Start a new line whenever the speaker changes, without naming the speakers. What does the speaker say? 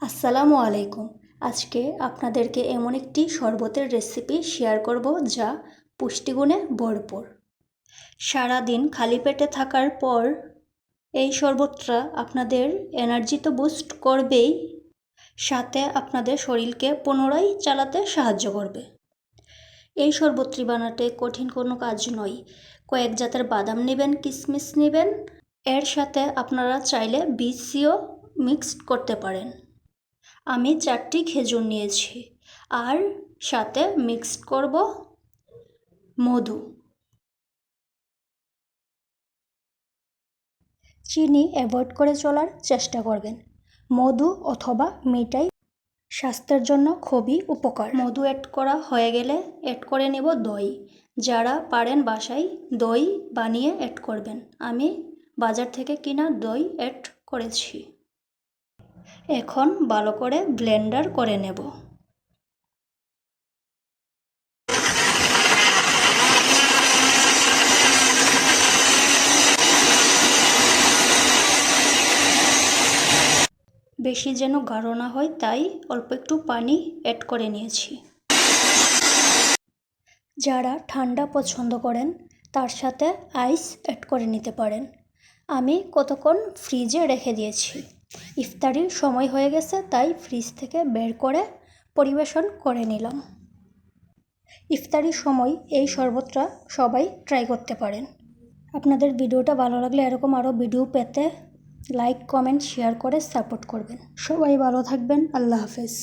আসসালামু আলাইকুম। আজকে আপনাদেরকে এমন একটি শরবতের রেসিপি শেয়ার করব যা পুষ্টিগুণে ভরপুর। সারাদিন খালি পেটে থাকার পর এই শরবতটা আপনাদের এনার্জি তো বুস্ট করবেই, সাথে আপনাদের শরীরকে পুনরায় চালাতে সাহায্য করবে। এই শরবতটি বানাতে কঠিন কোনো কাজ নয়। কয়েক জাতের বাদাম নেবেন, কিশমিশ নেবেন, এর সাথে আপনারা চাইলে বীজও মিক্সড করতে পারেন। আমি 4টি খেজুর নিয়েছি আর সাথে মিক্সড করব মধু। চিনি অ্যাভয়েড করে চলার চেষ্টা করবেন। মধু অথবা মিঠাই স্বাস্থ্যের জন্য খুবই উপকার। মধু অ্যাড করা হয়ে গেলে অ্যাড করে নেব দই। যারা পারেন বাসায় দই বানিয়ে অ্যাড করবেন। আমি বাজার থেকে কিনা দই অ্যাড করেছি। এখন ভালো করে ব্লেন্ডার করে নেব। বেশি যেন গাঢ় না হয় তাই অল্প একটু পানি অ্যাড করে নিয়েছি। যারা ঠান্ডা পছন্দ করেন তার সাথে আইস অ্যাড করে নিতে পারেন। আমি কতক্ষণ ফ্রিজে রেখে দিয়েছি। ইফতারির সময় হয়ে গেছে তাই ফ্রিজ থেকে বের করে পরিবেশন করে নিলাম। ইফতারির সময় এই শরবতটা সবাই ট্রাই করতে পারেন। আপনাদের ভিডিওটা ভালো লাগলে এরকম আরও ভিডিও পেতে লাইক, কমেন্ট, শেয়ার করে সাপোর্ট করবেন। সবাই ভালো থাকবেন। আল্লাহ হাফেজ।